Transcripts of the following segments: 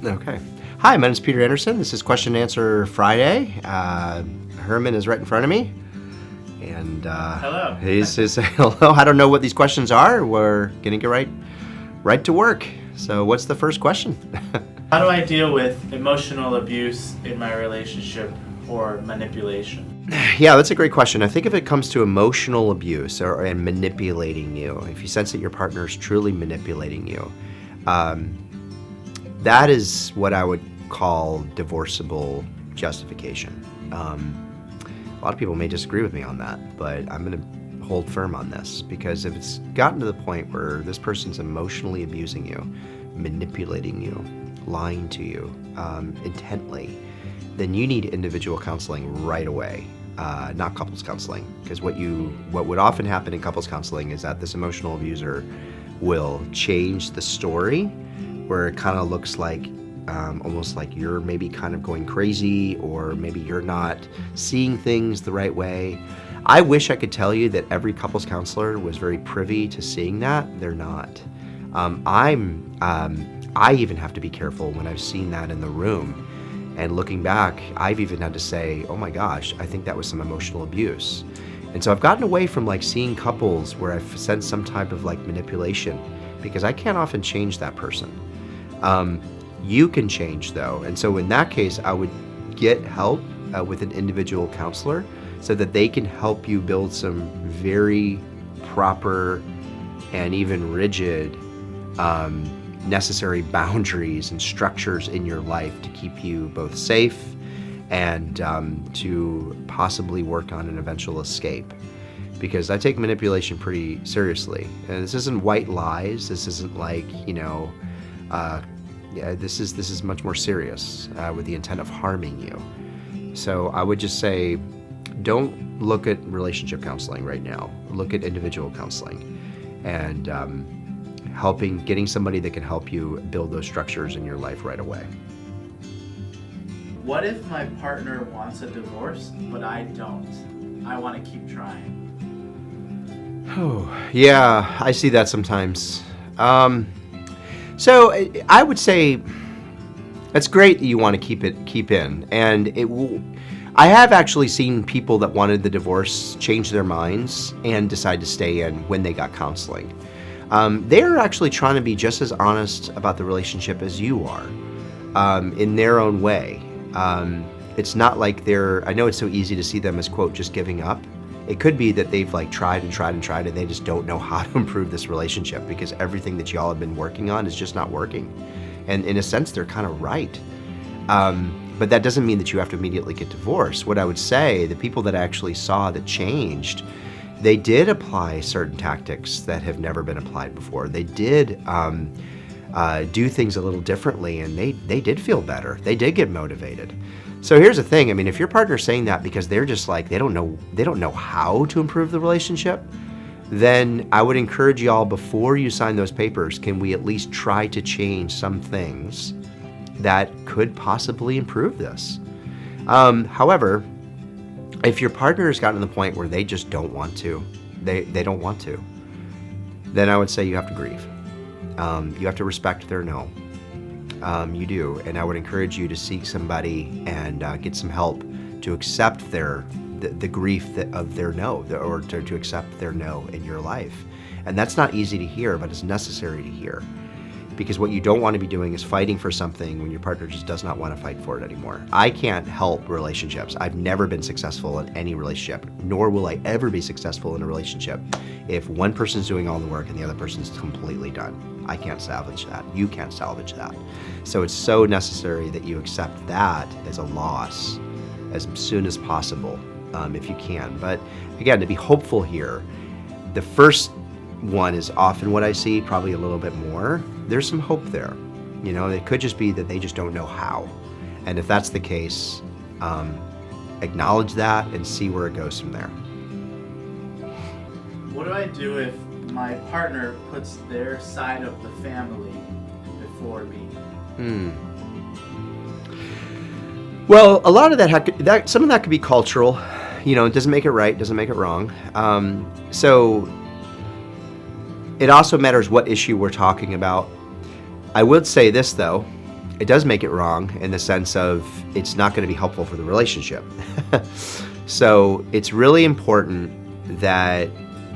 Okay. Hi, my name is Peter Anderson. This is Question and Answer Friday. Herman is right in front of me. And Hello. He says, hello. I don't know what these questions are. We're going to get right to work. So what's the first question? How do I deal with emotional abuse in my relationship or manipulation? Yeah, that's a great question. I think if it comes to emotional abuse and manipulating you, if you sense that your partner is truly manipulating you, that is what I would call divorceable justification. A lot of people may disagree with me on that, but I'm going to hold firm on this because if it's gotten to the point where this person's emotionally abusing you, manipulating you, lying to you intently, then you need individual counseling right away, not couples counseling. Because what would often happen in couples counseling is that this emotional abuser will change the story where it kind of looks like almost like you're maybe kind of going crazy, or maybe you're not seeing things the right way. I wish I could tell you that every couples counselor was very privy to seeing that. They're not. I even have to be careful when I've seen that in the room. And looking back, I've even had to say, oh my gosh, I think that was some emotional abuse. And so I've gotten away from like seeing couples where I've sensed some type of like manipulation, because I can't often change that person. You can change though. And so in that case, I would get help with an individual counselor so that they can help you build some very proper and even rigid necessary boundaries and structures in your life to keep you both safe and to possibly work on an eventual escape. Because I take manipulation pretty seriously. And this isn't white lies. This isn't like, this is much more serious with the intent of harming you. So I would just say, don't look at relationship counseling right now. Look at individual counseling and getting somebody that can help you build those structures in your life right away. What if my partner wants a divorce, but I don't? I want to keep trying. Oh, yeah, I see that sometimes. So I would say it's great that you want to keep in, and I have actually seen people that wanted the divorce change their minds and decide to stay in when they got counseling. They're actually trying to be just as honest about the relationship as you are, in their own way. It's not like I know it's so easy to see them as, quote, just giving up. It could be that they've like tried and they just don't know how to improve this relationship because everything that y'all have been working on is just not working. And in a sense, they're kind of right. But that doesn't mean that you have to immediately get divorced. What I would say, the people that I actually saw that changed, they did apply certain tactics that have never been applied before. They did do things a little differently, and they did feel better. They did get motivated. So here's the thing. I mean, if your partner's saying that because they're just like, they don't know how to improve the relationship, then I would encourage y'all, before you sign those papers, can we at least try to change some things that could possibly improve this? However, if your partner has gotten to the point where they just don't want to, they don't want to, then I would say you have to grieve. You have to respect their no. You do, and I would encourage you to seek somebody and get some help to accept the grief of their no, or to accept their no in your life. And that's not easy to hear, but it's necessary to hear. Because what you don't want to be doing is fighting for something when your partner just does not want to fight for it anymore. I can't help relationships. I've never been successful in any relationship, nor will I ever be successful in a relationship if one person's doing all the work and the other person's completely done. I can't salvage that. You can't salvage that. So it's so necessary that you accept that as a loss as soon as possible, if you can. But again, to be hopeful here, the first one is often what I see, probably a little bit more. There's some hope there. It could just be that they just don't know how. And if that's the case, acknowledge that and see where it goes from there. What do I do if my partner puts their side of the family before me? Well, a lot of that some of that could be cultural. It doesn't make it right, doesn't make it wrong. So it also matters what issue we're talking about. I would say this though, it does make it wrong in the sense of it's not going to be helpful for the relationship. So it's really important that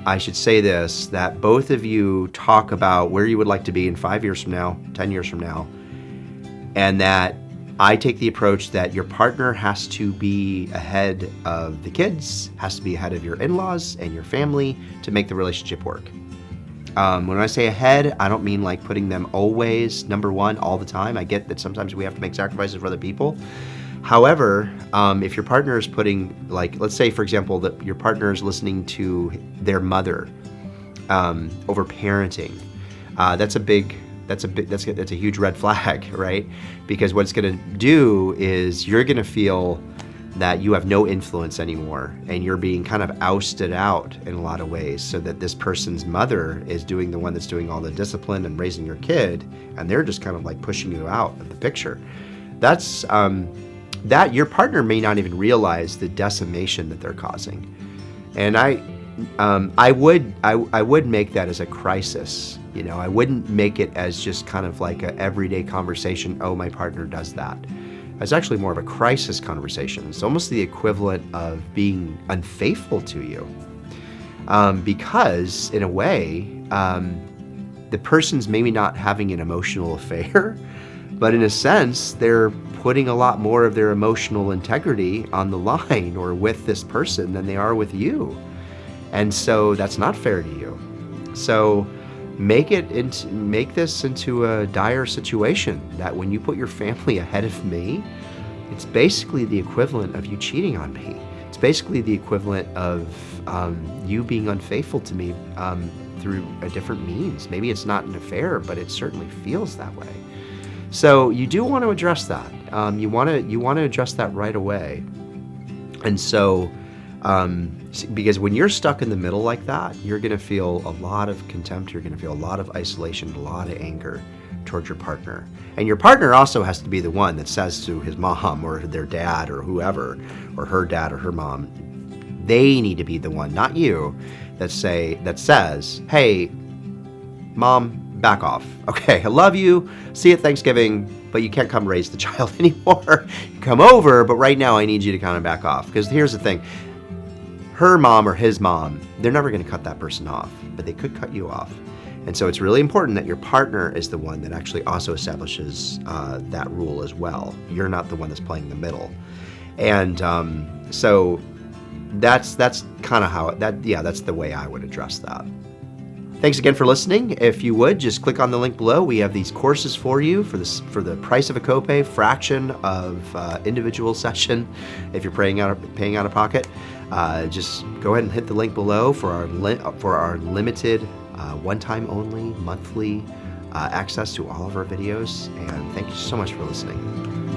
I should say this, that both of you talk about where you would like to be in 5 years from now, 10 years from now, and that I take the approach that your partner has to be ahead of the kids, has to be ahead of your in-laws and your family to make the relationship work. When I say ahead, I don't mean like putting them always number one all the time. I get that sometimes we have to make sacrifices for other people. However, if your partner is putting, like, let's say, for example, that your partner is listening to their mother over parenting, that's a huge red flag, right? Because what it's going to do is you're going to feel that you have no influence anymore, and you're being kind of ousted out in a lot of ways, so that this person's mother is doing the one that's doing all the discipline and raising your kid, and they're just kind of like pushing you out of the picture. That's that your partner may not even realize the decimation that they're causing. And I would make that as a crisis. You know, I wouldn't make it as just kind of like a everyday conversation. Oh, my partner does that. It's actually more of a crisis conversation. It's almost the equivalent of being unfaithful to you, because in a way, the person's maybe not having an emotional affair, but in a sense, they're putting a lot more of their emotional integrity on the line or with this person than they are with you. And so that's not fair to you. So make this into a dire situation, that when you put your family ahead of me, it's basically the equivalent of you cheating on me. It's basically the equivalent of you being unfaithful to me through a different means. Maybe it's not an affair, but it certainly feels that way. So you do want to address that. You want to address that right away. And so, because when you're stuck in the middle like that, you're going to feel a lot of contempt. You're going to feel a lot of isolation, a lot of anger towards your partner. And your partner also has to be the one that says to his mom or their dad or whoever, or her dad or her mom, they need to be the one, not you, that says, hey, mom, back off. Okay, I love you. See you at Thanksgiving, but you can't come raise the child anymore. You come over, but right now I need you to kind of back off. Because here's the thing. Her mom or his mom, they're never going to cut that person off, but they could cut you off. And so it's really important that your partner is the one that actually also establishes that rule as well. You're not the one that's playing the middle. And so that's kind of how that's the way I would address that. Thanks again for listening. If you would, just click on the link below. We have these courses for you for the price of a copay, fraction of individual session. If you're paying out of pocket, just go ahead and hit the link below for our limited, one-time only, monthly access to all of our videos. And thank you so much for listening.